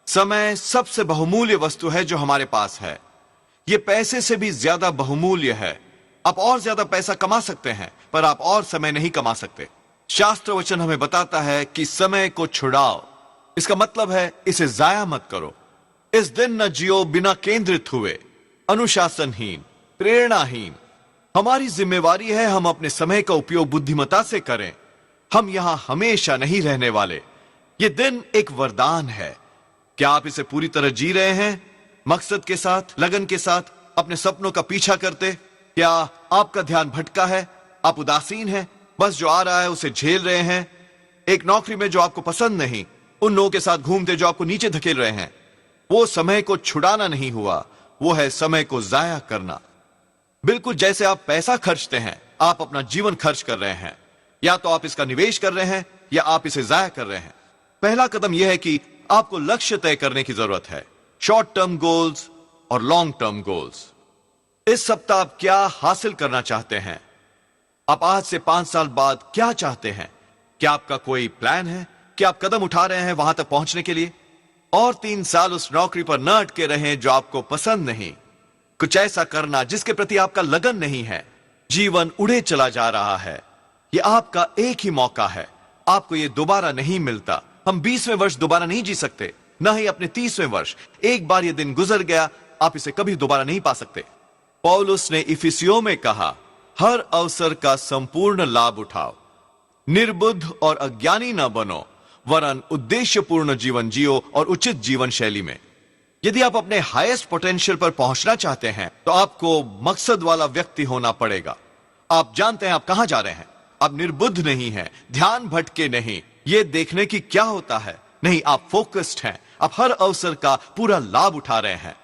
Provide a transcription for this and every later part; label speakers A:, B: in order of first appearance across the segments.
A: समय सबसे बहुमूल्य वस्तु है जो हमारे पास है। यह पैसे से भी ज्यादा बहुमूल्य है। आप और ज्यादा पैसा कमा सकते हैं, पर आप और समय नहीं कमा सकते। शास्त्र वचन हमें बताता है कि समय को छुड़ाओ। इसका मतलब है इसे जाया मत करो। इस दिन न जियो बिना केंद्रित हुए, अनुशासनहीन, प्रेरणाहीन। हमारी जिम्मेवारी है हम अपने समय का उपयोग बुद्धिमता से करें। हम यहां हमेशा नहीं रहने वाले। यह दिन एक वरदान है। क्या आप इसे पूरी तरह जी रहे हैं? मकसद के साथ, लगन के साथ, अपने सपनों का पीछा करते? क्या आपका ध्यान भटका है? आप उदासीन हैं, बस जो आ रहा है उसे झेल रहे हैं? एक नौकरी में जो आपको पसंद नहीं, उन लोगों के साथ घूमते जो आपको नीचे धकेल रहे हैं। वो समय को छुड़ाना नहीं हुआ, वो है समय को जाया करना। बिल्कुल जैसे आप पैसा खर्चते हैं, आप अपना जीवन खर्च कर रहे हैं। या तो आप इसका निवेश कर रहे हैं या आप इसे जाया कर रहे हैं। पहला कदम यह है कि आपको लक्ष्य तय करने की जरूरत है, शॉर्ट टर्म गोल्स और लॉन्ग टर्म गोल्स। इस सप्ताह आप क्या हासिल करना चाहते हैं? आप आज से 5 साल बाद क्या चाहते हैं? क्या आपका कोई प्लान है? क्या आप कदम उठा रहे हैं वहां तक पहुंचने के लिए? और 3 साल उस नौकरी पर न अटके रहें जो आपको पसंद नहीं। कुछ ऐसा करना जिसके प्रति आपका लगन नहीं है। जीवन उड़े चला जा रहा है। यह आपका एक ही मौका है। आपको यह दोबारा नहीं मिलता। हम 20वें वर्ष दोबारा नहीं जी सकते, न ही अपने 30वें वर्ष। एक बार यह दिन गुजर गया, आप इसे कभी दोबारा नहीं पा सकते। पौलुस ने इफिसियों में कहा, हर अवसर का संपूर्ण लाभ उठाओ, निर्बुद्ध और अज्ञानी न बनो, वरन उद्देश्यपूर्ण जीवन जियो और उचित जीवन शैली में। यदि आप अपने हाईएस्ट पोटेंशियल पर पहुंचना चाहते हैं तो आपको मकसद वाला व्यक्ति होना पड़ेगा। आप जानते हैं आप कहां जा रहे हैं। आप निर्बुद्ध नहीं हैं, ध्यान भटके नहीं, यह देखने की क्या होता है। नहीं, आप फोकस्ड हैं। आप हर अवसर का पूरा लाभ उठा रहे हैं।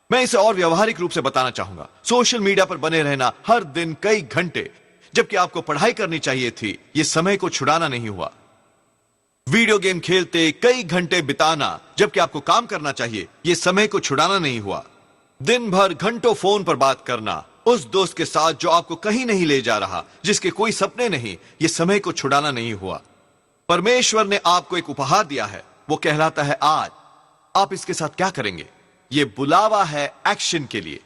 A: मैं इसे और व्यवहारिक रूप से बताना चाहूंगा। सोशल मीडिया पर बने रहना हर दिन कई घंटे, जबकि आपको पढ़ाई करनी चाहिए थी, यह समय को छुड़ाना नहीं हुआ। वीडियो गेम खेलते कई घंटे बिताना, जबकि आपको काम करना चाहिए, यह समय को छुड़ाना नहीं हुआ। दिन भर घंटों फोन पर बात करना उस दोस्त के साथ जो आपको कहीं नहीं ले जा रहा, जिसके कोई सपने नहीं, यह समय को छुड़ाना नहीं हुआ। परमेश्वर ने आपको एक उपहार दिया है, वो कहलाता है आज। आप इसके साथ क्या करेंगे? यह बुलावा है एक्शन के लिए।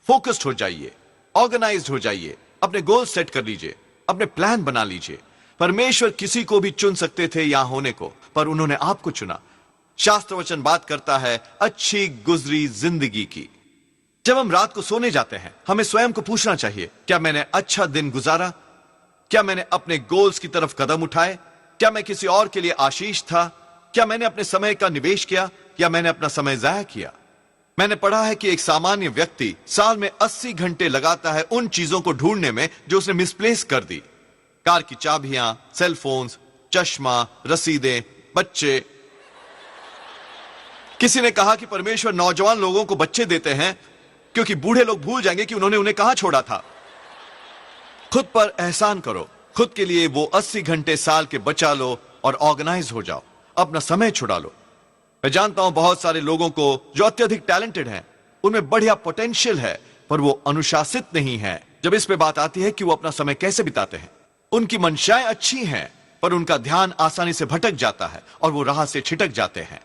A: फोकस्ड हो जाइए, ऑर्गेनाइज्ड हो जाइए, अपने गोल सेट कर लीजिए, अपने प्लान बना लीजिए। परमेश्वर किसी को भी चुन सकते थे यहां होने को, पर उन्होंने आपको चुना। शास्त्र वचन बात करता है अच्छी गुजरी जिंदगी की। जब हम रात को सोने जाते हैं, हमें स्वयं को पूछना चाहिए, क्या मैंने अच्छा दिन गुजारा? क्या मैंने अपने गोल्स की तरफ कदम उठाए? क्या मैं किसी और के लिए आशीष था? क्या मैंने अपने समय का निवेश किया या मैंने अपना समय जाया किया? मैंने पढ़ा है कि एक सामान्य व्यक्ति साल में 80 घंटे लगाता है उन चीजों को ढूंढने में जो उसने मिसप्लेस कर दी। कार की चाबियां, सेल फोन्स, चश्मा, रसीदें, बच्चे। किसी ने कहा कि परमेश्वर नौजवान लोगों को बच्चे देते हैं क्योंकि बूढ़े लोग भूल जाएंगे कि उन्होंने उन्हें कहां छोड़ा था। खुद पर एहसान करो। खुद के लिए वो 80 घंटे साल के बचा लो और ऑर्गेनाइज हो जाओ। अपना समय छुड़ा लो। मैं जानता हूं बहुत सारे लोगों को जो अत्यधिक टैलेंटेड हैं, उनमें बढ़िया पोटेंशियल है, पर वो अनुशासित नहीं है जब इस पे बात आती है कि वो अपना समय कैसे बिताते हैं। उनकी मंशाएं अच्छी हैं, पर उनका ध्यान आसानी से भटक जाता है और वो राह से छिटक जाते हैं।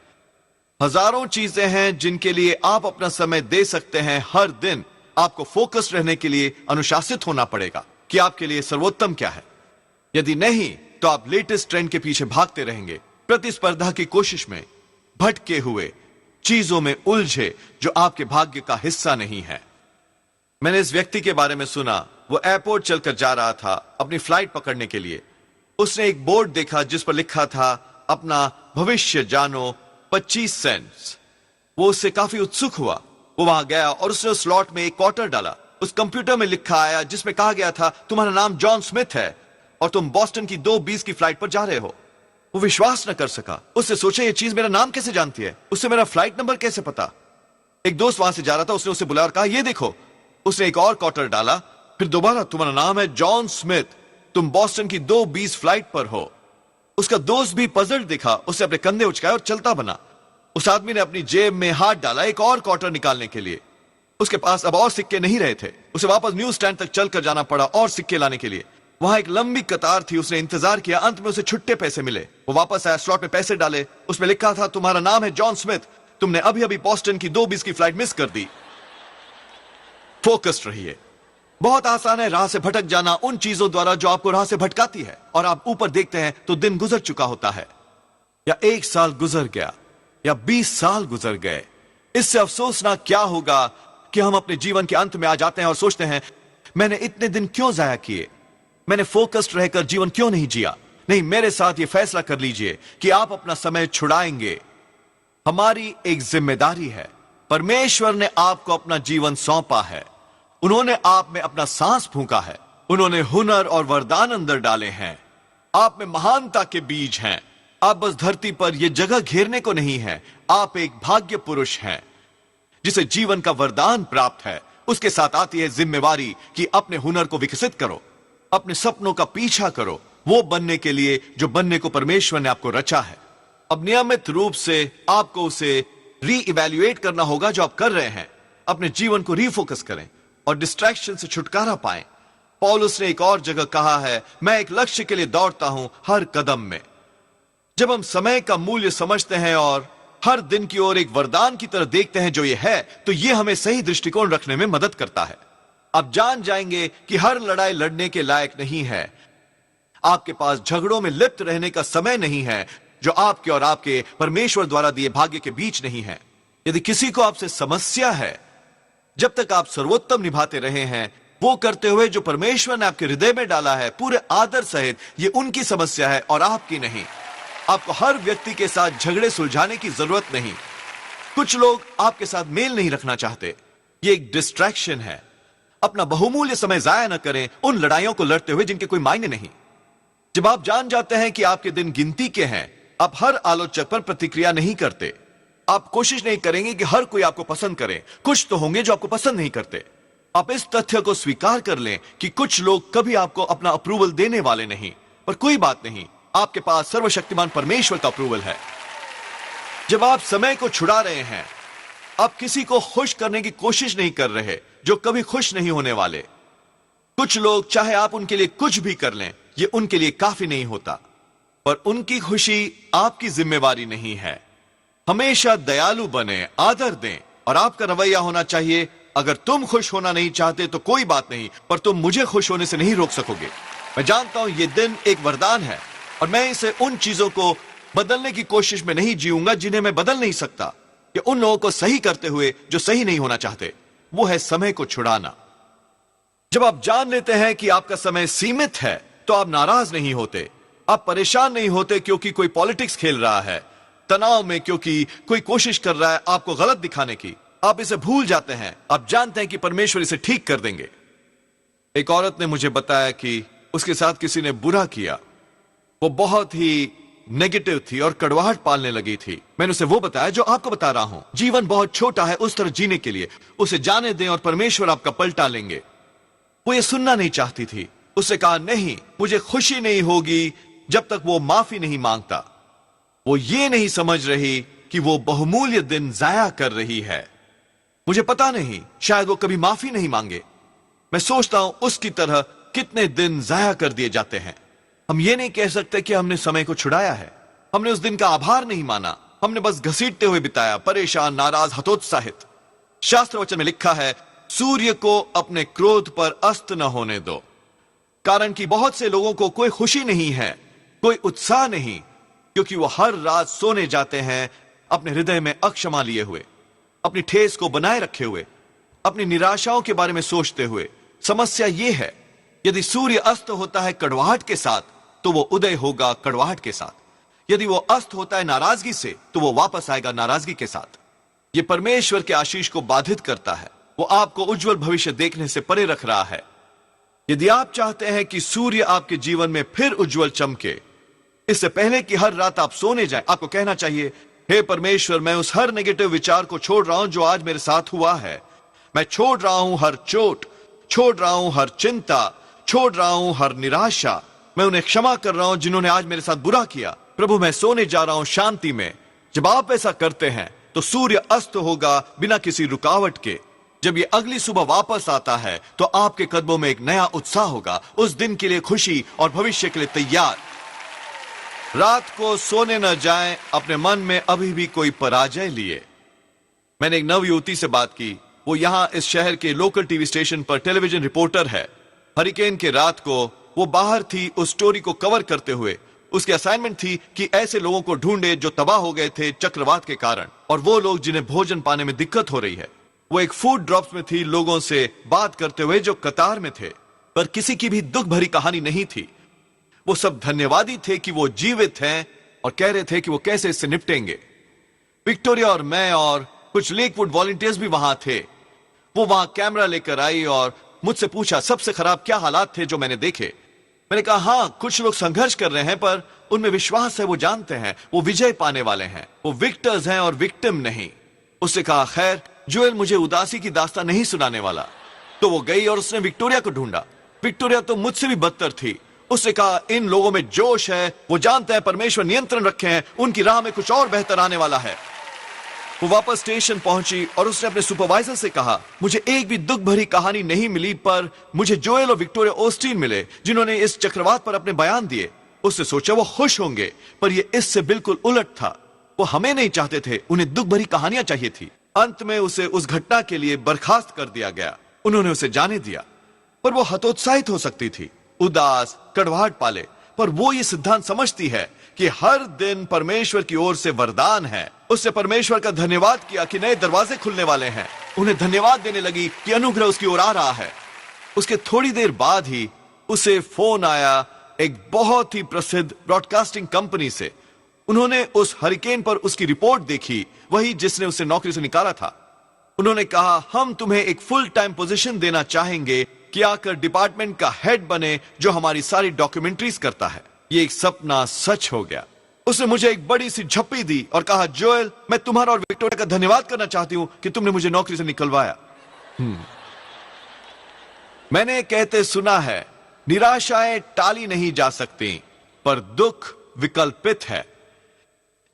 A: हजारों चीजें हैं जिनके लिए आप अपना समय दे सकते हैं। हर दिन आपको फोकस्ड रहने के लिए अनुशासित होना पड़ेगा कि आपके लिए सर्वोत्तम क्या है। यदि नहीं तो आप लेटेस्ट ट्रेंड के पीछे भागते रहेंगे, प्रतिस्पर्धा की कोशिश में, भटके हुए, चीजों में उलझे जो आपके भाग्य का हिस्सा नहीं है। मैंने इस व्यक्ति के बारे में सुना। वो एयरपोर्ट चलकर जा रहा था अपनी फ्लाइट पकड़ने के लिए। उसने एक बोर्ड देखा जिस पर लिखा था अपना भविष्य जानो 25 सेंट्स। वो उससे काफी उत्सुक हुआ। वो वहां गया और उसने उस स्लॉट में एक क्वार्टर डाला। उस कंप्यूटर में लिखा आया जिसमें कहा गया था तुम्हारा नाम जॉन स्मिथ है और तुम बॉस्टन की 2:20 की फ्लाइट पर जा रहे हो। वो विश्वास न कर सका। उससे सोचा ये चीज मेरा नाम कैसे जानती है, उससे मेरा फ्लाइट नंबर कैसे पता। एक दोस्त वहां से जा रहा था, उसने उसे बुलाया और कहा ये देखो। उसने एक और क्वार्टर डाला, फिर दोबारा तुम्हारा नाम है जॉन स्मिथ, तुम बॉस्टन की 2:20 फ्लाइट पर हो। उसका दोस्त भी पजल्ड दिखा। उसने अपने कंधे उचकाए और चलता बना। उस आदमी ने अपनी जेब में हाथ डाला एक और क्वार्टर निकालने के लिए। उसके पास अब और सिक्के नहीं रहे थे। उसे वापस न्यूज स्टैंड तक चलकर जाना पड़ा और सिक्के लाने के लिए। वहां एक लंबी कतार थी। उसने इंतजार किया। अंत में उसे छुट्टे पैसे मिले। वो वापस आया, स्लॉट में पैसे डाले। उसमें लिखा था तुम्हारा नाम है जॉन स्मिथ, तुमने अभी अभी बॉस्टन की 2:20 की फ्लाइट मिस कर दी। फोकस्ड रहिए। बहुत आसान है राह से भटक जाना उन चीजों द्वारा जो आपको राह से भटकाती है, और आप ऊपर देखते हैं तो दिन गुजर चुका होता है, या 1 साल गुजर गया, या 20 साल गुजर गए। इससे अफसोसनाक क्या होगा कि हम अपने जीवन के अंत में आ जाते हैं और सोचते हैं, मैंने इतने दिन क्यों जाया किए, मैंने फोकस्ड रहकर जीवन क्यों नहीं जिया। नहीं, मेरे साथ यह फैसला कर लीजिए कि आप अपना समय छुड़ाएंगे। हमारी एक जिम्मेदारी है। परमेश्वर ने आपको अपना जीवन सौंपा है। उन्होंने आप में अपना सांस फूंका है। उन्होंने हुनर और वरदान अंदर डाले हैं। आप में महानता के बीज हैं। आप बस धरती पर यह जगह घेरने को नहीं है। आप एक भाग्य पुरुष हैं जिसे जीवन का वरदान प्राप्त है। उसके साथ आती है जिम्मेवारी कि अपने हुनर को विकसित करो, अपने सपनों का पीछा करो, वो बनने के लिए जो बनने को परमेश्वर ने आपको रचा है। अब नियमित रूप से आपको उसे रीइवैल्यूएट करना होगा जो आप कर रहे हैं। अपने जीवन को रीफोकस करें और डिस्ट्रैक्शन से छुटकारा पाएं। पौलुस ने एक और जगह कहा है, मैं एक लक्ष्य के लिए दौड़ता हूं हर कदम में। जब हम समय का मूल्य समझते हैं और हर दिन की ओर एक वरदान की तरह देखते हैं जो ये है, तो ये हमें सही दृष्टिकोण रखने में मदद करता है। आप जान जाएंगे कि हर लड़ाई लड़ने के लायक नहीं है। आपके पास झगड़ों में लिप्त रहने का समय नहीं है जो आपके और आपके परमेश्वर द्वारा दिए भाग्य के बीच नहीं है। यदि किसी को आपसे समस्या है, जब तक आप सर्वोत्तम निभाते रहे हैं वो करते हुए जो परमेश्वर ने आपके हृदय में डाला है पूरे आदर सहित, ये उनकी समस्या है और आपकी नहीं। आपको हर व्यक्ति के साथ झगड़े सुलझाने की जरूरत नहीं। कुछ लोग आपके साथ मेल नहीं रखना चाहते, ये एक डिस्ट्रैक्शन है। अपना बहुमूल्य समय जाया न करें उन लड़ाइयों को लड़ते हुए जिनके कोई मायने नहीं। जब आप जान जाते हैं कि आपके दिन गिनती के हैं, आप हर आलोचक पर प्रतिक्रिया नहीं करते। आप कोशिश नहीं करेंगे कि हर कोई आपको पसंद करे। कुछ तो होंगे जो आपको पसंद नहीं करते। आप इस तथ्य को स्वीकार कर लें कि कुछ लोग कभी आपको अपना अप्रूवल देने वाले नहीं, पर कोई बात नहीं, आपके पास सर्वशक्तिमान परमेश्वर का अप्रूवल है। जब आप समय को छुड़ा रहे हैं, आप किसी को खुश करने की कोशिश नहीं कर रहे जो कभी खुश नहीं होने वाले। कुछ लोग चाहे आप उनके लिए कुछ भी कर लें, यह उनके लिए काफी नहीं होता, पर उनकी खुशी आपकी जिम्मेवारी नहीं है। हमेशा दयालु बने, आदर दें, और आपका रवैया होना चाहिए, अगर तुम खुश होना नहीं चाहते तो कोई बात नहीं, पर तुम मुझे खुश होने से नहीं रोक सकोगे। मैं जानता हूं यह दिन एक वरदान है और मैं इसे उन चीजों को बदलने की कोशिश में नहीं जीऊंगा जिन्हें मैं बदल नहीं सकता, या उन लोगों को सही करते हुए जो सही नहीं होना चाहते। वो है समय को छुड़ाना। जब आप जान लेते हैं कि आपका समय सीमित है तो आप नाराज नहीं होते, आप परेशान नहीं होते क्योंकि कोई पॉलिटिक्स खेल रहा है, तनाव में क्योंकि कोई कोशिश कर रहा है आपको गलत दिखाने की। आप इसे भूल जाते हैं। आप जानते हैं कि परमेश्वर इसे ठीक कर देंगे। एक औरत ने मुझे बताया कि उसके साथ किसी ने बुरा किया। वो बहुत ही नेगेटिव थी और कड़वाहट पालने लगी थी। मैंने उसे वो बताया जो आपको बता रहा हूं। जीवन बहुत छोटा है उस तरह जीने के लिए। उसे जाने दें और परमेश्वर आपका पलटा लेंगे। वो ये सुनना नहीं चाहती थी। उससे कहा, नहीं, मुझे खुशी नहीं होगी जब तक वो माफी नहीं मांगता। वो ये नहीं समझ रही कि वो बहुमूल्य दिन जाया कर रही है। मुझे पता नहीं, शायद वो कभी माफी नहीं मांगे। मैं सोचता हूं उसकी तरह कितने दिन जाया कर दिए जाते हैं। हम ये नहीं कह सकते कि हमने समय को छुड़ाया है। हमने उस दिन का आभार नहीं माना। हमने बस घसीटते हुए बिताया, परेशान, नाराज, हतोत्साहित। शास्त्र वचन में लिखा है, सूर्य को अपने क्रोध पर अस्त न होने दो। कारण कि बहुत से लोगों को कोई खुशी नहीं है, कोई उत्साह नहीं, क्योंकि वो हर रात सोने जाते हैं अपने हृदय में अक्षमा लिए हुए, अपनी ठेस को बनाए रखे हुए, अपनी निराशाओं के बारे में सोचते हुए। समस्या यह है, यदि सूर्य अस्त होता है कड़वाहट के साथ तो वो उदय होगा कड़वाहट के साथ। यदि वो अस्त होता है नाराजगी से तो वो वापस आएगा नाराजगी के साथ। ये परमेश्वर के आशीष को बाधित करता है। वो आपको उज्जवल भविष्य देखने से परे रख रहा है। यदि आप चाहते हैं कि सूर्य आपके जीवन में फिर उज्जवल चमके, इससे पहले कि हर रात आप सोने जाएं, आपको कहना चाहिए, हे परमेश्वर, मैं उस हर नेगेटिव विचार को छोड़ रहा हूं जो आज मेरे साथ हुआ है। मैं छोड़ रहा हूं हर चोट, छोड़ रहा हूं हर चिंता, छोड़ रहा हूं हर निराशा। मैं उन्हें क्षमा कर रहा हूं जिन्होंने आज मेरे साथ बुरा किया। प्रभु, मैं सोने जा रहा हूं शांति में। जब आप ऐसा करते हैं तो सूर्य अस्त होगा बिना किसी रुकावट के। जब ये अगली सुबह वापस आता है तो आपके कदमों में एक नया उत्साह होगा, उस दिन के लिए खुशी और भविष्य के लिए तैयार। रात को सोने न जाएं अपने मन में अभी भी कोई पराजय लिए। मैंने एक नवयुवती से बात की। वो यहाँ इस शहर के लोकल टीवी स्टेशन पर टेलीविजन रिपोर्टर है। हरिकेन के रात को वो बाहर थी उस स्टोरी को कवर करते हुए। उसकी असाइनमेंट थी कि ऐसे लोगों को ढूंढे जो तबाह हो गए थे चक्रवात के कारण, और वो लोग जिन्हें भोजन पाने में दिक्कत हो रही है। वो एक फूड ड्रॉप्स में थी, लोगों से बात करते हुए जो कतार में थे, पर किसी की भी दुख भरी कहानी नहीं थी। वो सब धन्यवादी थे कि वो जीवित हैं और कह रहे थे कि वो कैसे इससे निपटेंगे। विक्टोरिया और मैं और कुछ लेकवुड वॉलंटियर्स भी वहां थे। वो वहां कैमरा लेकर आई और मुझसे पूछा सबसे खराब क्या हालात थे जो मैंने देखे। मैंने कहा हाँ, कुछ लोग संघर्ष कर रहे हैं, पर उनमें विश्वास है, वो जानते हैं वो विजय पाने वाले हैं, वो विक्टर्स हैं और विक्टिम नहीं। उससे कहा खैर जोएल मुझे उदासी की दास्तान नहीं सुनाने वाला। तो वो गई और उसने विक्टोरिया को ढूंढा। विक्टोरिया तो मुझसे भी बदतर थी। उससे कहा इन लोगों में जोश है, वो जानते हैं परमेश्वर नियंत्रण रखे हैं, उनकी राह में कुछ और बेहतर आने वाला है। वो वापस स्टेशन पहुंची और उसने अपने सुपरवाइजर से कहा मुझे एक भी दुख भरी कहानी नहीं मिली, पर मुझे जोएल और विक्टोरिया ओस्टीन मिले जिन्होंने इस चक्रवात पर अपने बयान दिए। उससे सोचा वो खुश होंगे, पर यह इससे बिल्कुल उलट था। वो हमें नहीं चाहते थे, उन्हें दुख भरी कहानियां चाहिए थी। अंत में उसे उस घटना के लिए बर्खास्त कर दिया गया। उन्होंने उसे जाने दिया, पर वो हतोत्साहित हो सकती थी, उदास, कड़वाहट पाले, पर वो ये सिद्धांत समझती है कि हर दिन परमेश्वर की ओर से वरदान है। उससे परमेश्वर का धन्यवाद किया कि नए दरवाजे खुलने वाले हैं। उन्हें धन्यवाद देने लगी कि अनुग्रह उसकी ओर आ रहा है। उसके थोड़ी देर बाद ही उसे फोन आया एक बहुत ही प्रसिद्ध ब्रॉडकास्टिंग कंपनी से। उन्होंने उस हरिकेन पर उसकी रिपोर्ट देखी, वही जिसने उसे नौकरी से निकाला था। उन्होंने कहा हम तुम्हें एक फुल टाइम पोजीशन देना चाहेंगे कि आकर डिपार्टमेंट का हेड बने जो हमारी सारी डॉक्यूमेंट्रीज करता है। ये एक सपना सच हो गया। उसने मुझे एक बड़ी सी झप्पी दी और कहा जोएल मैं तुम्हारा और विक्टोरिया का धन्यवाद करना चाहती हूं कि तुमने मुझे नौकरी से निकलवाया। मैंने कहते सुना है निराशाएं टाली नहीं जा सकती, पर दुख विकल्पित है।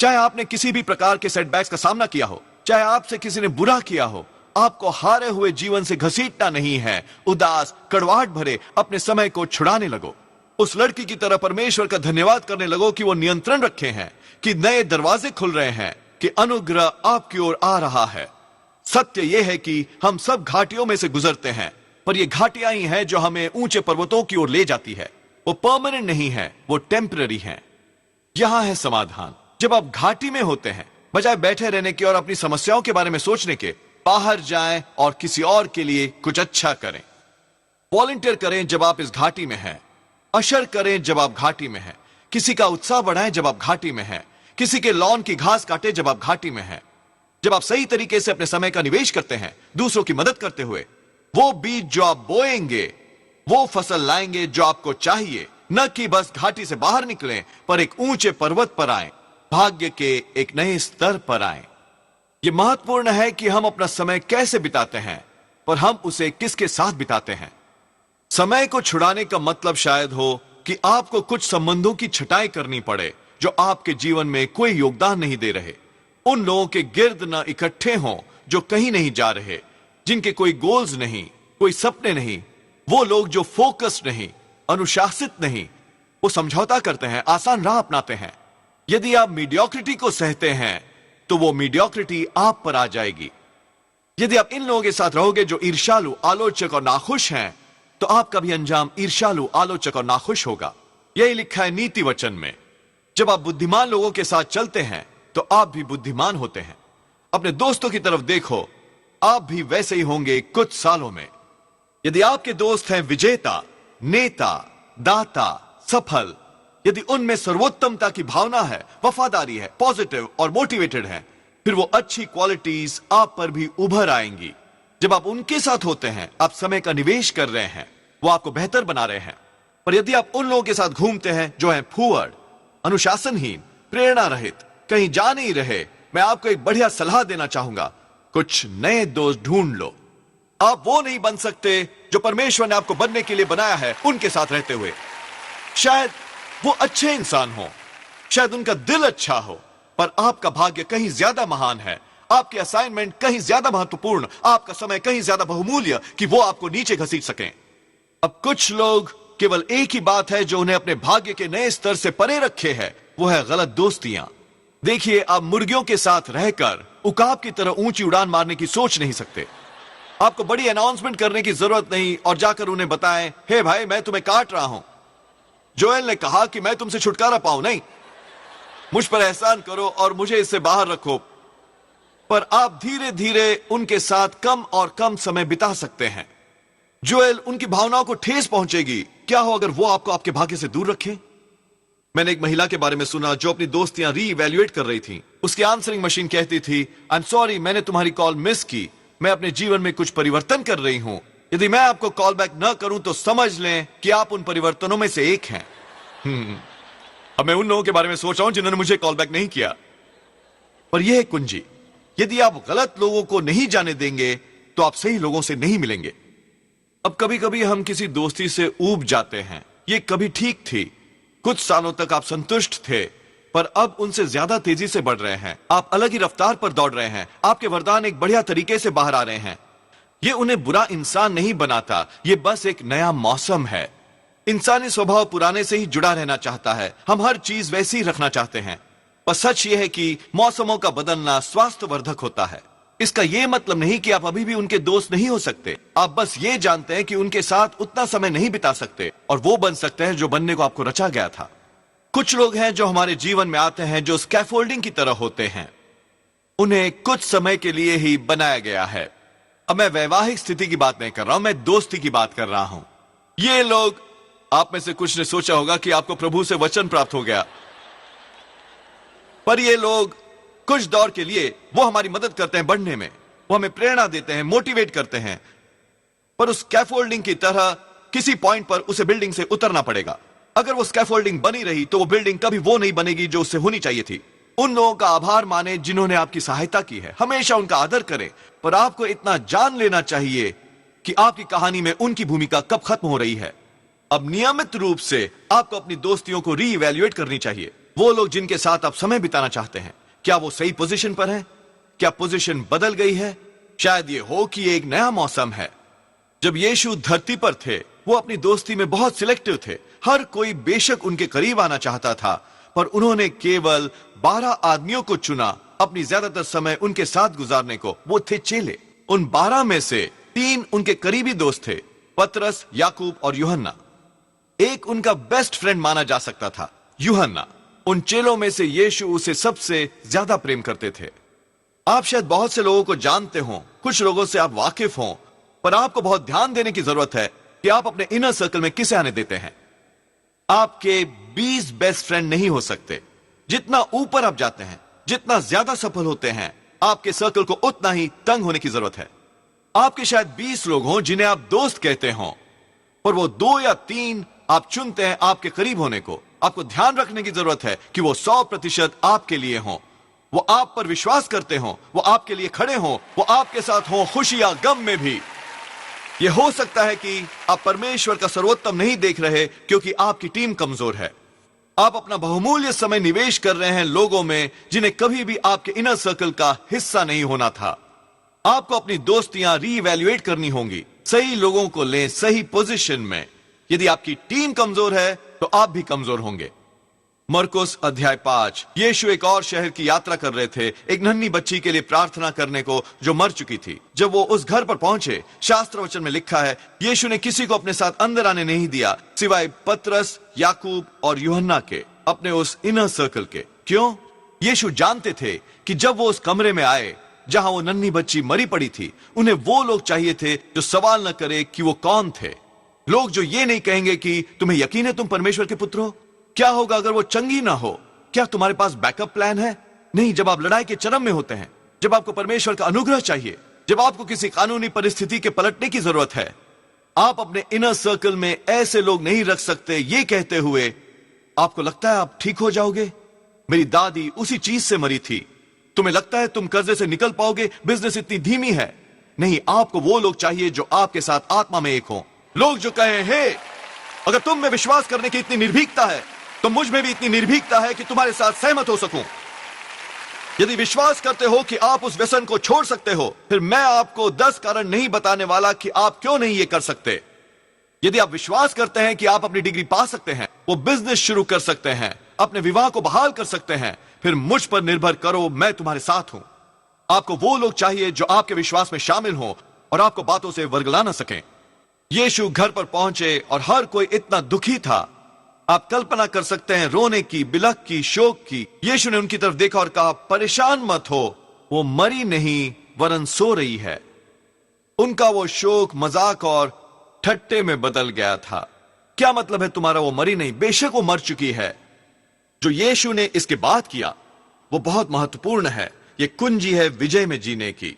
A: चाहे आपने किसी भी प्रकार के सेटबैक्स का सामना किया हो, चाहे आपसे किसी ने बुरा किया हो, आपको हारे हुए जीवन से घसीटना नहीं है। उदास, कड़वाहट भरे अपने समय को छुड़ाने लगो। उस लड़की की तरह परमेश्वर का धन्यवाद करने लगो कि वो नियंत्रण रखे हैं, कि नए दरवाजे खुल रहे हैं, कि अनुग्रह आपकी ओर आ रहा है। सत्य यह है कि हम सब घाटियों में से गुजरते हैं, पर ये घाटियां ही हैं जो हमें ऊंचे पर्वतों की ओर ले जाती है। वो परमानेंट नहीं है, वो टेम्पररी है। यहां है समाधान। जब आप घाटी में होते हैं, बजाय बैठे रहने के और अपनी समस्याओं के बारे में सोचने के, बाहर जाएं और किसी और के लिए कुछ अच्छा करें। वॉलंटियर करें जब आप इस घाटी में हैं। अशर करें जब आप घाटी में हैं। किसी का उत्साह बढ़ाएं जब आप घाटी में हैं। किसी के लॉन की घास काटें जब आप घाटी में हैं। जब आप सही तरीके से अपने समय का निवेश करते हैं, दूसरों की मदद करते हुए, वो बीज जो आप बोएंगे वो फसल लाएंगे जो आपको चाहिए। न कि बस घाटी से बाहर निकलें, पर एक ऊंचे पर्वत पर आएं, भाग्य के एक नए स्तर पर आएं। यह महत्वपूर्ण है कि हम अपना समय कैसे बिताते हैं, पर हम उसे किसके साथ बिताते हैं। समय को छुड़ाने का मतलब शायद हो कि आपको कुछ संबंधों की छटाई करनी पड़े जो आपके जीवन में कोई योगदान नहीं दे रहे। उन लोगों के गिर्द न इकट्ठे हों जो कहीं नहीं जा रहे, जिनके कोई गोल्स नहीं, कोई सपने नहीं। वो लोग जो फोकस नहीं, अनुशासित नहीं, वो समझौता करते हैं, आसान राह अपनाते हैं। यदि आप मीडियोक्रिटी को सहते हैं तो वो मीडियोक्रिटी आप पर आ जाएगी। यदि आप इन लोगों के साथ रहोगे जो ईर्ष्यालु, आलोचक और नाखुश हैं, तो आपका भी अंजाम ईर्ष्यालु, आलोचक और नाखुश होगा। यही लिखा है नीति वचन में। जब आप बुद्धिमान लोगों के साथ चलते हैं तो आप भी बुद्धिमान होते हैं। अपने दोस्तों की तरफ देखो, आप भी वैसे ही होंगे कुछ सालों में। यदि आपके दोस्त हैं विजेता, नेता, दाता, सफल, यदि उनमें सर्वोत्तमता की भावना है, वफादारी है, पॉजिटिव और मोटिवेटेड है, फिर वो अच्छी क्वालिटीज आप पर भी उभर आएंगी। जब आप उनके साथ होते हैं, आप समय का निवेश कर रहे हैं, वो आपको बेहतर बना रहे हैं। पर यदि आप उन लोगों के साथ घूमते हैं जो हैं फूहड़, अनुशासनहीन, प्रेरणा रहित, कहीं जा नहीं रहे, मैं आपको एक बढ़िया सलाह देना चाहूंगा, कुछ नए दोस्त ढूंढ लो। आप वो नहीं बन सकते जो परमेश्वर ने आपको बनने के लिए बनाया है उनके साथ रहते हुए। शायद वो अच्छे इंसान हो, शायद उनका दिल अच्छा हो, पर आपका भाग्य कहीं ज्यादा महान है, आपकी असाइनमेंट कहीं ज्यादा महत्वपूर्ण, आपका समय कहीं ज्यादा बहुमूल्य कि वो आपको नीचे घसीट सकें। अब कुछ लोग केवल एक ही बात है जो उन्हें अपने भाग्य के नए स्तर से परे रखे है, वो है गलत दोस्तियां। देखिए, आप मुर्गियों के साथ रहकर उकाब की तरह ऊंची उड़ान मारने की सोच नहीं सकते। आपको बड़ी अनाउंसमेंट करने की जरूरत नहीं और जाकर उन्हें बताएं, हे भाई मैं तुम्हें काट रहा हूं। जोएल ने कहा कि मैं तुमसे छुटकारा पाऊं, नहीं, मुझ पर एहसान करो और मुझे इससे बाहर रखो। पर आप धीरे धीरे उनके साथ कम और कम समय बिता सकते हैं। जोएल, उनकी भावनाओं को ठेस पहुंचेगी। क्या हो अगर वो आपको आपके भाग्य से दूर रखें? मैंने एक महिला के बारे में सुना जो अपनी दोस्तियां रीइवैल्यूएट कर रही थी। उसकी आंसरिंग मशीन कहती थी, आई एम सॉरी, मैंने तुम्हारी कॉल मिस की, मैं अपने जीवन में कुछ परिवर्तन कर रही हूं। यदि मैं आपको कॉल बैक न करूं तो समझ लें कि आप उन परिवर्तनों में से एक हैं। अब मैं उन लोगों के बारे में सोच रहा हूं जिन्होंने मुझे कॉल बैक नहीं किया। पर यह है कुंजी, यदि आप गलत लोगों को नहीं जाने देंगे तो आप सही लोगों से नहीं मिलेंगे। अब कभी कभी हम किसी दोस्ती से ऊब जाते हैं। यह कभी ठीक थी, कुछ सालों तक आप संतुष्ट थे, पर अब उनसे ज्यादा तेजी से बढ़ रहे हैं। आप अलग ही रफ्तार पर दौड़ रहे हैं। आपके वरदान एक बढ़िया तरीके से बाहर आ रहे हैं। यह उन्हें बुरा इंसान नहीं बनाता, यह बस एक नया मौसम है। इंसानी स्वभाव पुराने से ही जुड़ा रहना चाहता है। हम हर चीज वैसी ही रखना चाहते हैं। पर सच यह है कि मौसमों का बदलना स्वास्थ्यवर्धक होता है। इसका यह मतलब नहीं कि आप अभी भी उनके दोस्त नहीं हो सकते। आप बस ये जानते हैं कि उनके साथ उतना समय नहीं बिता सकते और वो बन सकते हैं जो बनने को आपको रचा गया था। कुछ लोग हैं जो हमारे जीवन में आते हैं जो स्कैफोल्डिंग की तरह होते हैं। उन्हें कुछ समय के लिए ही बनाया गया है। अब मैं वैवाहिक स्थिति की बात नहीं कर रहा हूं, मैं दोस्ती की बात कर रहा हूं। ये लोग, आप में से कुछ ने सोचा होगा कि आपको प्रभु से वचन प्राप्त हो गया, पर ये लोग कुछ दौर के लिए वो हमारी मदद करते हैं बढ़ने में, वो हमें प्रेरणा देते हैं, मोटिवेट करते हैं, पर उस स्कैफोल्डिंग की तरह किसी पॉइंट पर उसे बिल्डिंग से उतरना पड़ेगा। अगर वो स्कैफोल्डिंग बनी रही तो वो बिल्डिंग कभी वो नहीं बनेगी जो उससे होनी चाहिए थी। उन लोगों का आभार माने जिन्होंने आपकी सहायता की है, हमेशा उनका आदर करें, पर आपको इतना जान लेना चाहिए कि आपकी कहानी में उनकी भूमिका कब खत्म हो रही है। अब नियमित रूप से आपको अपनी दोस्तियों को रीइवैल्यूएट करनी चाहिए। वो लोग जिनके साथ आप समय बिताना चाहते हैं, क्या वो सही पोजीशन पर हैं? क्या पोजीशन बदल गई है? शायद ये हो कि ये एक नया मौसम है। जब यीशु धरती पर थे, वो अपनी दोस्ती में बहुत सिलेक्टिव थे। हर कोई बेशक उनके करीब आना चाहता था, पर उन्होंने केवल 12 आदमियों को चुना अपनी ज्यादातर समय उनके साथ गुजारने को। वो थे चेले। उन 12 में से 3 उनके करीबी दोस्त थे, पतरस, याकूब और यूहन्ना। एक उनका बेस्ट फ्रेंड माना जा सकता था, यूहन्ना। उन चेलों में से यीशु उसे सबसे ज्यादा प्रेम करते थे। आप शायद बहुत से लोगों को जानते हो, कुछ लोगों से आप वाकिफ हो, पर आपको बहुत ध्यान देने की जरूरत है कि आप अपने इनर सर्कल में किसे आने देते हैं। आपके 20 बेस्ट फ्रेंड नहीं हो सकते। जितना ऊपर आप जाते हैं, जितना ज्यादा सफल होते हैं, आपके सर्कल को उतना ही तंग होने की जरूरत है। आपके शायद 20 लोग हों जिन्हें आप दोस्त कहते हो, पर वो 2 या 3 आप चुनते हैं आपके करीब होने को। आपको ध्यान रखने की जरूरत है कि वो 100% आपके लिए हों, वो आप पर विश्वास करते हो, वो आपके लिए खड़े हो, वो आपके साथ हो खुशी या गम में भी। यह हो सकता है कि आप परमेश्वर का सर्वोत्तम नहीं देख रहे क्योंकि आपकी टीम कमजोर है। आप अपना बहुमूल्य समय निवेश कर रहे हैं लोगों में जिन्हें कभी भी आपके इनर सर्कल का हिस्सा नहीं होना था। आपको अपनी दोस्तियां रीइवैल्यूएट करनी होंगी। सही लोगों को लें सही पोजीशन में। यदि आपकी टीम कमजोर है तो आप भी कमजोर होंगे। मरकुस अध्याय 5। यीशु एक और शहर की यात्रा कर रहे थे, एक नन्ही बच्ची के लिए प्रार्थना करने को जो मर चुकी थी। जब वो उस घर पर पहुंचे, शास्त्र वचन में लिखा है, यीशु ने किसी को अपने साथ अंदर आने नहीं दिया सिवाय पतरस, याकूब और यूहन्ना के, अपने उस इनर सर्कल के। क्यों? यीशु जानते थे कि जब वो उस कमरे में आए जहां वो नन्ही बच्ची मरी पड़ी थी, उन्हें वो लोग चाहिए थे जो सवाल न करे कि वो कौन थे। लोग जो ये नहीं कहेंगे कि तुम्हें यकीन है तुम परमेश्वर के पुत्र हो। क्या होगा अगर वो चंगी ना हो? क्या तुम्हारे पास बैकअप प्लान है? नहीं, जब आप लड़ाई के चरम में होते हैं, जब आपको परमेश्वर का अनुग्रह चाहिए, जब आपको किसी कानूनी परिस्थिति के पलटने की जरूरत है, आप अपने इनर सर्कल में ऐसे लोग नहीं रख सकते ये कहते हुए, आपको लगता है आप ठीक हो जाओगे? मेरी दादी उसी चीज से मरी थी। तुम्हें लगता है तुम कर्जे से निकल पाओगे? बिजनेस इतनी धीमी है। नहीं, आपको वो लोग चाहिए जो आपके साथ आत्मा में एक हो। लोग जो कहें, हे, अगर तुम में विश्वास करने की इतनी निर्भीकता है तो मुझ में भी इतनी निर्भीकता है कि तुम्हारे साथ सहमत हो सकूं। यदि विश्वास करते हो कि आप उस व्यसन को छोड़ सकते हो, फिर मैं आपको 10 कारण नहीं बताने वाला कि आप क्यों नहीं ये कर सकते। यदि आप विश्वास करते हैं कि आप अपनी डिग्री पा सकते हैं, वो बिजनेस शुरू कर सकते हैं, अपने विवाह को बहाल कर सकते हैं, फिर मुझ पर निर्भर करो, मैं तुम्हारे साथ हूं। आपको वो लोग चाहिए जो आपके विश्वास में शामिल हों और आपको बातों से वर्गला न सकें। यीशु घर पर पहुंचे और हर कोई इतना दुखी था, आप कल्पना कर सकते हैं, रोने की, बिलख की, शोक की। यीशु ने उनकी तरफ देखा और कहा, परेशान मत हो, वो मरी नहीं वरन सो रही है। उनका वो शोक मजाक और ठट्टे में बदल गया था। क्या मतलब है तुम्हारा वो मरी नहीं? बेशक वो मर चुकी है। जो यीशु ने इसके बाद किया वो बहुत महत्वपूर्ण है। ये कुंजी है विजय में जीने की।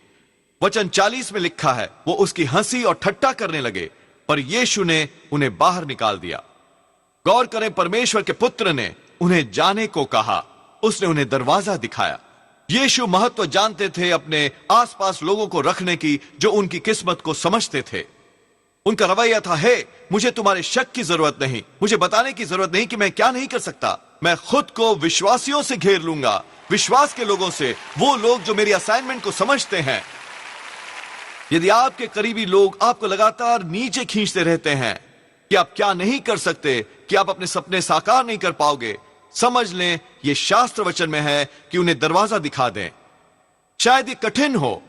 A: वचन 40 में लिखा है, वो उसकी हंसी और ठट्टा करने लगे, पर यीशु ने उन्हें बाहर निकाल दिया। गौर करें, परमेश्वर के पुत्र ने उन्हें जाने को कहा, उसने उन्हें दरवाजा दिखाया। यीशु महत्व जानते थे अपने आसपास लोगों को रखने की जो उनकी किस्मत को समझते थे। उनका रवैया था, हे मुझे तुम्हारे शक की जरूरत नहीं, मुझे बताने की जरूरत नहीं कि मैं क्या नहीं कर सकता। मैं खुद को विश्वासियों से घेर लूंगा, विश्वास के लोगों से, वो लोग जो मेरी असाइनमेंट को समझते हैं। यदि आपके करीबी लोग आपको लगातार नीचे खींचते रहते हैं कि आप क्या नहीं कर सकते, कि आप अपने सपने साकार नहीं कर पाओगे, समझ लें यह शास्त्र वचन में है कि उन्हें दरवाजा दिखा दें। शायद ये कठिन हो,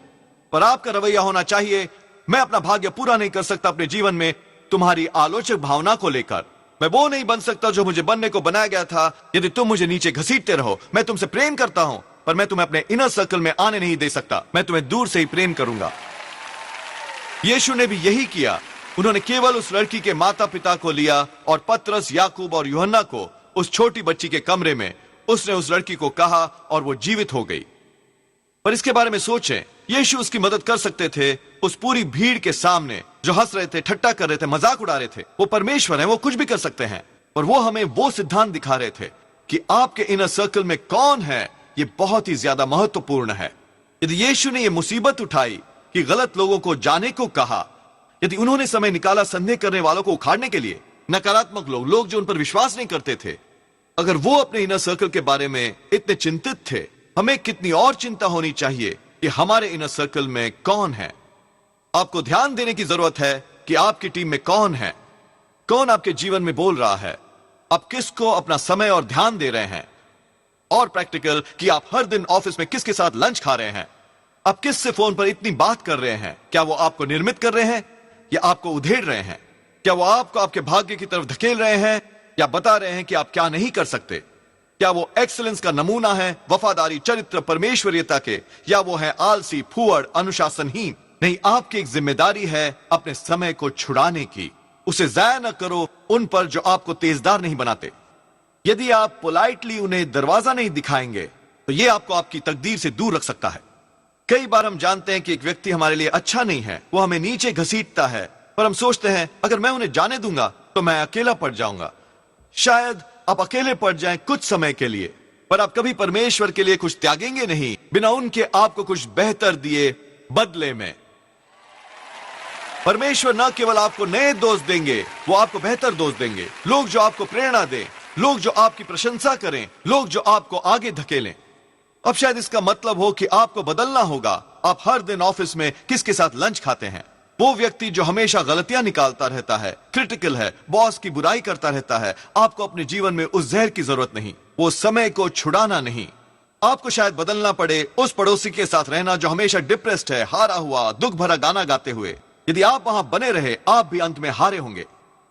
A: पर आपका रवैया होना चाहिए, मैं अपना भाग्य पूरा नहीं कर सकता अपने जीवन में तुम्हारी आलोचक भावना को लेकर। मैं वो नहीं बन सकता जो मुझे बनने को बनाया गया था। यदि तुम मुझे नीचे घसीटते रहो, मैं तुमसे प्रेम करता हूं, पर मैं तुम्हें अपने इनर सर्कल में आने नहीं दे सकता। मैं तुम्हें दूर से ही प्रेम करूंगा। यीशु ने भी यही किया। उन्होंने केवल उस लड़की के माता पिता को लिया और पतरस, याकूब और यूहन्ना को उस छोटी बच्ची के कमरे में उसने उस लड़की को कहा और वो जीवित हो गई। पर इसके बारे में सोचें, यीशु उसकी मदद कर सकते थे उस पूरी भीड़ के सामने जो हंस रहे थे, ठट्टा कर रहे थे, मजाक उड़ा रहे थे। वो परमेश्वर है, वो कुछ भी कर सकते हैं। और वो हमें वो सिद्धांत दिखा रहे थे कि आपके इनर सर्कल में कौन है, ये बहुत ही ज्यादा महत्वपूर्ण है। यदि यीशु ने ये मुसीबत उठाई कि गलत लोगों को जाने को कहा, यदि उन्होंने समय निकाला संदेह करने वालों को उखाड़ने के लिए, नकारात्मक लोग जो उन पर विश्वास नहीं करते थे, अगर वो अपने इनर सर्कल के बारे में इतने चिंतित थे, हमें कितनी और चिंता होनी चाहिए कि हमारे इनर सर्कल में कौन है। आपको ध्यान देने की जरूरत है कि आपकी टीम में कौन है, कौन आपके जीवन में बोल रहा है, आप किसको अपना समय और ध्यान दे रहे हैं। और प्रैक्टिकल कि आप हर दिन ऑफिस में किसके साथ लंच खा रहे हैं, आप किससे फोन पर इतनी बात कर रहे हैं। क्या वो आपको निर्मित कर रहे हैं या आपको उधेड़ रहे हैं? क्या वो आपको आपके भाग्य की तरफ धकेल रहे हैं या बता रहे हैं कि आप क्या नहीं कर सकते? क्या वो एक्सीलेंस का नमूना है, वफादारी, चरित्र, परमेश्वरीयता के, या वो है आलसी, फुअड़, अनुशासनहीन? नहीं, आपकी एक जिम्मेदारी है अपने समय को छुड़ाने की। उसे जाया न करो उन पर जो आपको तेजदार नहीं बनाते। यदि आप पोलाइटली उन्हें दरवाजा नहीं दिखाएंगे तो ये आपको आपकी तकदीर से दूर रख सकता है। कई बार हम जानते हैं कि एक व्यक्ति हमारे लिए अच्छा नहीं है, वो हमें नीचे घसीटता है, पर हम सोचते हैं अगर मैं उन्हें जाने दूंगा तो मैं अकेला पड़ जाऊंगा। शायद आप अकेले पड़ जाएं कुछ समय के लिए, पर आप कभी परमेश्वर के लिए कुछ त्यागेंगे नहीं बिना उनके आपको कुछ बेहतर दिए बदले में। परमेश्वर न केवल आपको नए दोस्त देंगे, वो आपको बेहतर दोस्त देंगे। लोग जो आपको प्रेरणा दें, लोग जो आपकी प्रशंसा करें, लोग जो आपको आगे धकेलें। अब शायद इसका मतलब हो कि आपको बदलना होगा। आप हर दिन ऑफिस में किसके साथ लंच खाते हैं? वो व्यक्ति जो हमेशा गलतियां निकालता रहता है, क्रिटिकल है, बॉस की बुराई करता रहता है। आपको अपने जीवन में उस जहर की जरूरत नहीं, वो समय को छुड़ाना नहीं। आपको शायद बदलना पड़े उस पड़ोसी के साथ रहना जो हमेशा डिप्रेस्ड है, हारा हुआ, दुख भरा गाना गाते हुए। यदि आप वहां बने रहे, आप भी अंत में हारे होंगे।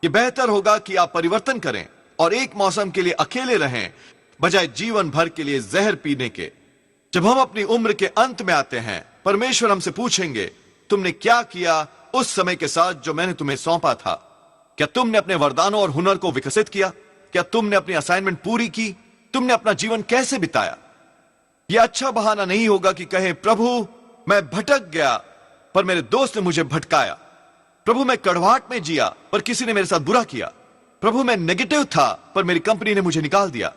A: ये बेहतर होगा कि आप परिवर्तन करें और एक मौसम के लिए अकेले रहें बजाय जीवन भर के लिए जहर पीने के। जब हम अपनी उम्र के अंत में आते हैं, परमेश्वर हमसे पूछेंगे, तुमने क्या किया उस समय के साथ जो मैंने तुम्हें सौंपा था? क्या तुमने अपने वरदानों और हुनर को विकसित किया? क्या तुमने अपनी असाइनमेंट पूरी की? तुमने अपना जीवन कैसे बिताया? यह अच्छा बहाना नहीं होगा कि कहे, प्रभु मैं भटक गया पर मेरे दोस्त ने मुझे भटकाया। प्रभु मैं कड़वाहट में जिया पर किसी ने मेरे साथ बुरा किया। प्रभु मैं नेगेटिव था पर मेरी कंपनी ने मुझे निकाल दिया।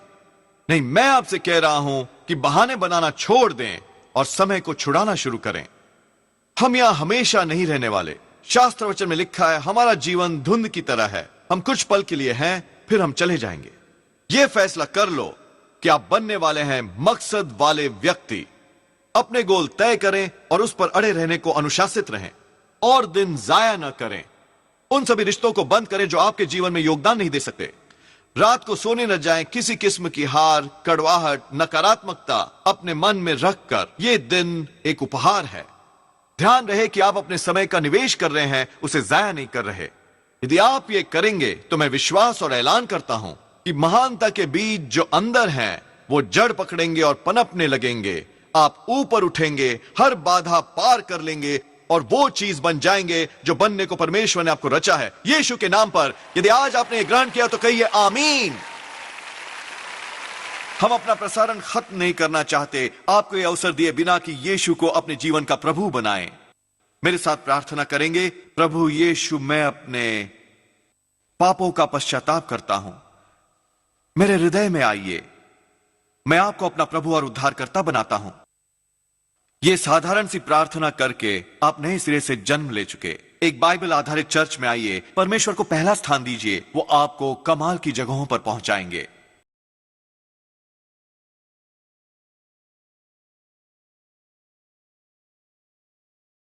A: नहीं, मैं आपसे कह रहा हूं कि बहाने बनाना छोड़ दें और समय को छुड़ाना शुरू करें। हम यहां हमेशा नहीं रहने वाले। शास्त्र वचन में लिखा है, हमारा जीवन धुंध की तरह है, हम कुछ पल के लिए हैं फिर हम चले जाएंगे। यह फैसला कर लो कि आप बनने वाले हैं मकसद वाले व्यक्ति। अपने गोल तय करें और उस पर अड़े रहने को अनुशासित रहें और दिन जाया न करें। उन सभी रिश्तों को बंद करें जो आपके जीवन में योगदान नहीं दे सकते। रात को सोने न जाएं किसी किस्म की हार, कड़वाहट, नकारात्मकता अपने मन में रखकर। यह दिन एक उपहार है। ध्यान रहे कि आप अपने समय का निवेश कर रहे हैं, उसे जाया नहीं कर रहे। यदि आप ये करेंगे तो मैं विश्वास और ऐलान करता हूं कि महानता के बीज जो अंदर हैं वो जड़ पकड़ेंगे और पनपने लगेंगे। आप ऊपर उठेंगे, हर बाधा पार कर लेंगे और वो चीज बन जाएंगे जो बनने को परमेश्वर ने आपको रचा है। यीशु के नाम पर यदि आज आपने ग्रहण किया तो कहिए आमीन। हम अपना प्रसारण खत्म नहीं करना चाहते, आपको यह अवसर दिए बिना कि यीशु को अपने जीवन का प्रभु बनाएं। मेरे साथ प्रार्थना करेंगे। प्रभु यीशु, मैं अपने पापों का पश्चाताप करता हूं, मेरे हृदय में आइए। मैं आपको अपना प्रभु और उद्धारकर्ता बनाता हूं। यह साधारण सी प्रार्थना करके आप नए सिरे से जन्म ले चुके एक बाइबल आधारित चर्च में आइए। परमेश्वर को पहला स्थान दीजिए, वो आपको कमाल की जगहों पर पहुंचाएंगे।